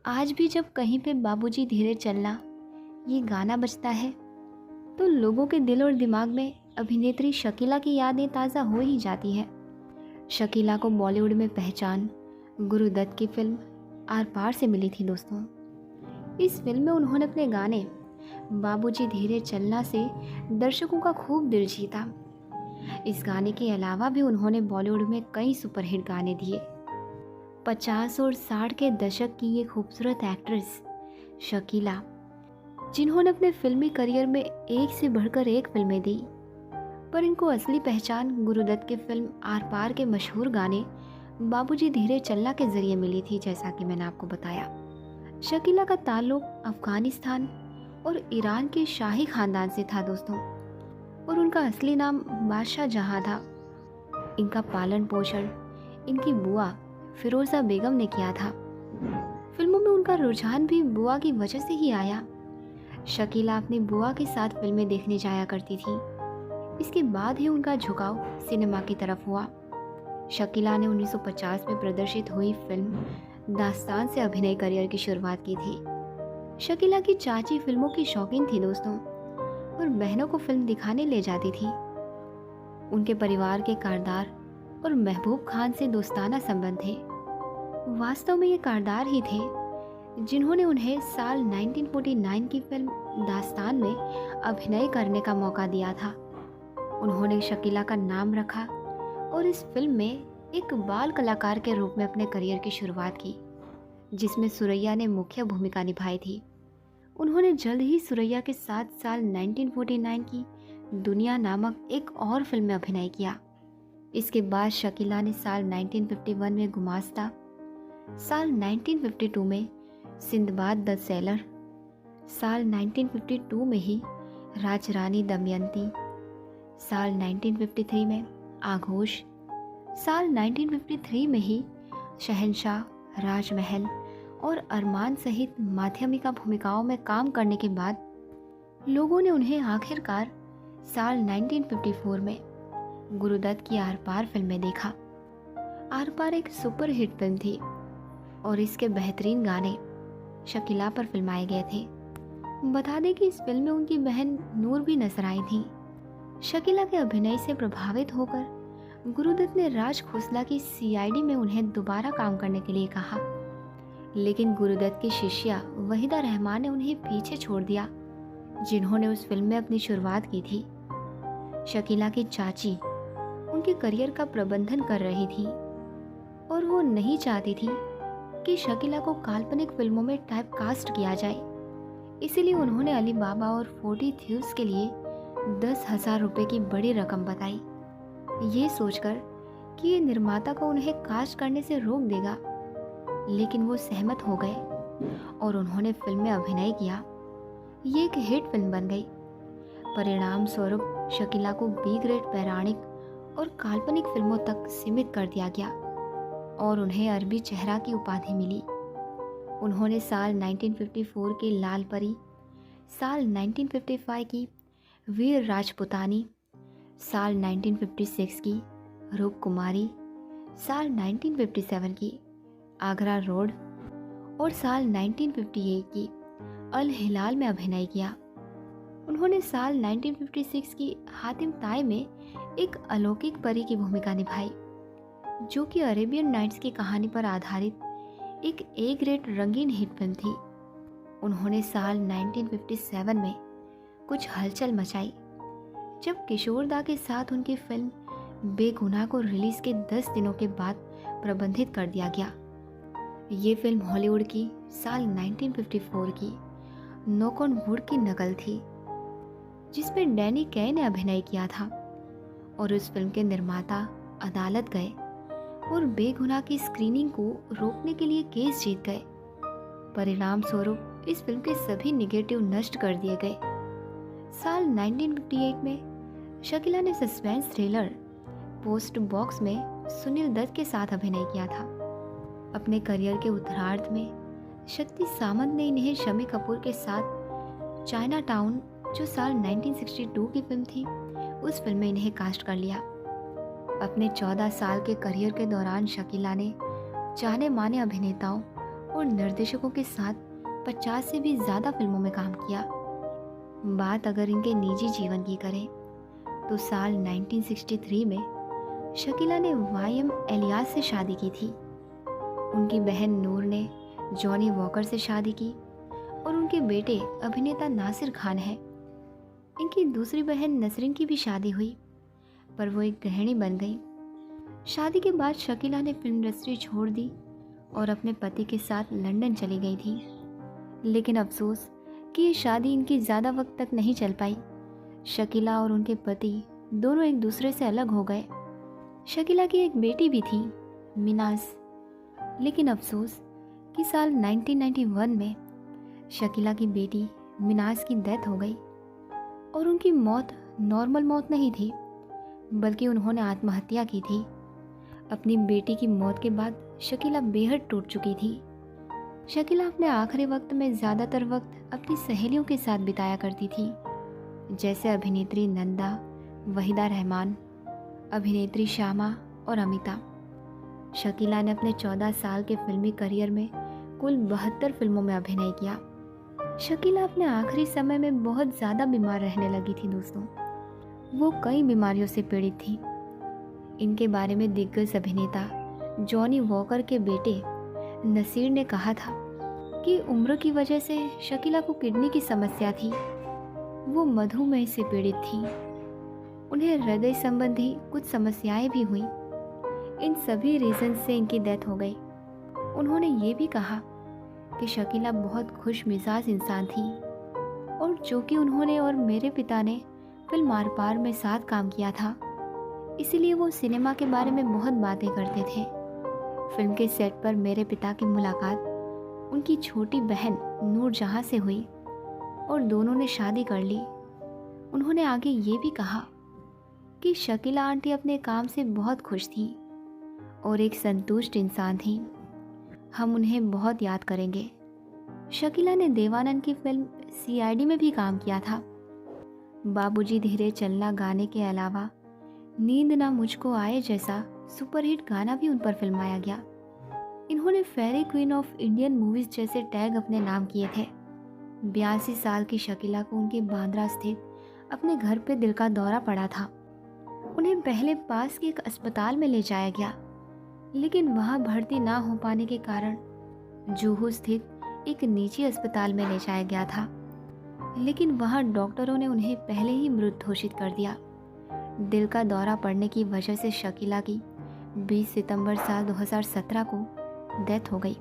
आज भी जब कहीं पे बाबूजी धीरे चलना ये गाना बजता है तो लोगों के दिल और दिमाग में अभिनेत्री शकीला की यादें ताज़ा हो ही जाती है। शकीला को बॉलीवुड में पहचान गुरुदत्त की फिल्म आर पार से मिली थी दोस्तों। इस फिल्म में उन्होंने अपने गाने बाबूजी धीरे चलना से दर्शकों का खूब दिल जीता। इस गाने के अलावा भी उन्होंने बॉलीवुड में कई सुपरहिट गाने दिए। 50 और 60 के दशक की ये खूबसूरत एक्ट्रेस शकीला, जिन्होंने अपने फिल्मी करियर में एक से बढ़कर एक फिल्में दी, पर इनको असली पहचान गुरुदत्त की फिल्म आर पार के मशहूर गाने बाबूजी धीरे चलना के जरिए मिली थी। जैसा कि मैंने आपको बताया, शकीला का ताल्लुक अफगानिस्तान और ईरान के शाही खानदान से था दोस्तों, और उनका असली नाम बादशाह जहां था। इनका पालन पोषण इनकी बुआ फिरोज़ा बेगम ने किया था। फिल्मों में उनका रुझान भी बुआ की वजह से ही आया। शकीला अपनी बुआ के साथ फिल्में देखने जाया करती थी। इसके बाद ही उनका झुकाव सिनेमा की तरफ हुआ। शकीला ने 1950 में प्रदर्शित हुई फिल्म दास्तान से अभिनय करियर की शुरुआत की थी। शकीला की चाची फिल्मों की शौकीन थी दोस्तों, और बहनों को फिल्म दिखाने ले जाती थी। उनके परिवार के कारदार और महबूब खान से दोस्ताना संबंध थे। वास्तव में ये कारदार ही थे जिन्होंने उन्हें साल 1949 की फिल्म दास्तान में अभिनय करने का मौका दिया था। उन्होंने शकीला का नाम रखा और इस फिल्म में एक बाल कलाकार के रूप में अपने करियर की शुरुआत की, जिसमें सुरैया ने मुख्य भूमिका निभाई थी। उन्होंने जल्द ही सुरैया के साथ साल 1949 की दुनिया नामक एक और फिल्म में अभिनय किया। इसके बाद शकीला ने साल 1951 में गुमास्ता, साल 1952 में सिंदबाद द सेलर, साल 1952 में ही राजरानी दमयंती, साल 1953 में आगोश, साल 1953 में ही शहंशाह, राजमहल और अरमान सहित माध्यमिका भूमिकाओं में काम करने के बाद लोगों ने उन्हें आखिरकार साल 1954 में गुरुदत्त की आर पार फिल्म में देखा। आर पार एक सुपरहिट फिल्म थी और इसके बेहतरीन गाने शकीला पर फिल्माए गए थे। बता दें कि इस फिल्म में उनकी बहन नूर भी नजर आई थी। शकीला के अभिनय से प्रभावित होकर गुरुदत्त ने राज खोसला की सीआईडी में उन्हें दोबारा काम करने के लिए कहा, लेकिन गुरुदत्त की शिष्या वहीदा रहमान ने उन्हें पीछे छोड़ दिया, जिन्होंने उस फिल्म में अपनी शुरुआत की थी। शकीला की चाची उनके करियर का प्रबंधन कर रही थी और वो नहीं चाहती थी कि शकीला को काल्पनिक फिल्मों में टाइपकास्ट किया जाए। इसीलिए उन्होंने अली बाबा और 40 थीव्स के लिए 10,000 रुपये की बड़ी रकम बताई, ये सोचकर कि ये निर्माता को उन्हें कास्ट करने से रोक देगा। लेकिन वो सहमत हो गए और उन्होंने फिल्म में अभिनय किया। ये एक हिट फिल्म बन गई। परिणाम स्वरूप शकीला को बी ग्रेड पौराणिक और काल्पनिक फिल्मों तक सीमित कर दिया गया और उन्हें अरबी चेहरा की उपाधि मिली। उन्होंने साल 1954 की लाल परी, साल 1955 की वीर राजपुतानी, साल 1956 की रूप कुमारी, साल 1957 की आगरा रोड और साल 1958 की अल हिलाल में अभिनय किया। उन्होंने साल 1956 की हातिम ताई में एक अलौकिक परी की भूमिका निभाई, जो कि अरेबियन नाइट्स की कहानी पर आधारित एक ए ग्रेड रंगीन हिट फिल्म थी। उन्होंने साल 1957 में कुछ हलचल मचाई जब किशोर दा के साथ उनकी फिल्म बेगुनाह को रिलीज के 10 दिनों के बाद प्रबंधित कर दिया गया। ये फिल्म हॉलीवुड की साल 1954 की नॉक ऑन वुड की नकल थी, जिसमें डैनी कय ने अभिनय किया था, और उस फिल्म के निर्माता अदालत गए और बेगुनाह की स्क्रीनिंग को रोकने के लिए केस जीत गए। परिणाम स्वरूप इस फिल्म के सभी निगेटिव नष्ट कर दिए गए। साल 1958 में शकीला ने सस्पेंस थ्रिलर पोस्ट बॉक्स में सुनील दत्त के साथ अभिनय किया था। अपने करियर के उत्तरार्ध में शक्ति सामंत ने इन्हें शम्मी कपूर के साथ चाइना टाउन, जो साल 1962 की फिल्म थी, उस फिल्म में इन्हें कास्ट कर लिया। अपने 14 साल के करियर के दौरान शकीला ने जाने माने अभिनेताओं और निर्देशकों के साथ 50 से भी ज़्यादा फिल्मों में काम किया। बात अगर इनके निजी जीवन की करें तो साल 1963 में शकीला ने वाई.एम. एलियास से शादी की थी। उनकी बहन नूर ने जॉनी वॉकर से शादी की और उनके बेटे अभिनेता नासिर खान हैं। इनकी दूसरी बहन नसरीन की भी शादी हुई, पर वो एक गृहिणी बन गई। शादी के बाद शकीला ने फिल्म इंडस्ट्री छोड़ दी और अपने पति के साथ लंदन चली गई थी। लेकिन अफसोस कि ये शादी इनकी ज़्यादा वक्त तक नहीं चल पाई। शकीला और उनके पति दोनों एक दूसरे से अलग हो गए। शकीला की एक बेटी भी थी, मिनाज। लेकिन अफसोस कि साल 1991 में शकीला की बेटी मिनाज की डेथ हो गई और उनकी मौत नॉर्मल मौत नहीं थी, बल्कि उन्होंने आत्महत्या की थी। अपनी बेटी की मौत के बाद शकीला बेहद टूट चुकी थी। शकीला अपने आखिरी वक्त में ज़्यादातर वक्त अपनी सहेलियों के साथ बिताया करती थी, जैसे अभिनेत्री नंदा, वहीदा रहमान, अभिनेत्री शामा और अमिता। शकीला ने अपने 14 साल के फिल्मी करियर में कुल 72 फिल्मों में अभिनय किया। शकीला अपने आखिरी समय में बहुत ज़्यादा बीमार रहने लगी थी दोस्तों। वो कई बीमारियों से पीड़ित थी। इनके बारे में दिग्गज अभिनेता जॉनी वॉकर के बेटे नसीर ने कहा था कि उम्र की वजह से शकीला को किडनी की समस्या थी। वो मधुमेह से पीड़ित थी। उन्हें हृदय संबंधी कुछ समस्याएं भी हुई। इन सभी रीजन से इनकी डेथ हो गई। उन्होंने ये भी कहा कि शकीला बहुत खुश मिजाज इंसान थी और चूँकि उन्होंने और मेरे पिता ने फिल्म आर पार में साथ काम किया था, इसीलिए वो सिनेमा के बारे में बहुत बातें करते थे। फिल्म के सेट पर मेरे पिता की मुलाकात उनकी छोटी बहन नूर जहाँ से हुई और दोनों ने शादी कर ली। उन्होंने आगे ये भी कहा कि शकीला आंटी अपने काम से बहुत खुश थी और एक संतुष्ट इंसान थी। हम उन्हें बहुत याद करेंगे। शकीला ने देवानंद की फिल्म सीआईडी में भी काम किया था। बाबूजी धीरे चलना गाने के अलावा नींद ना मुझको आए जैसा सुपरहिट गाना भी उन पर फिल्माया गया। इन्होंने फेरी क्वीन ऑफ इंडियन मूवीज जैसे टैग अपने नाम किए थे। 82 साल की शकीला को उनके बांद्रा स्थित अपने घर पे दिल का दौरा पड़ा था। उन्हें पहले पास के एक अस्पताल में ले जाया गया, लेकिन वहां भर्ती ना हो पाने के कारण जुहू स्थित एक निजी अस्पताल में ले जाया गया था। लेकिन वहां डॉक्टरों ने उन्हें पहले ही मृत घोषित कर दिया। दिल का दौरा पड़ने की वजह से शकीला की 20 सितंबर साल 2017 को डेथ हो गई।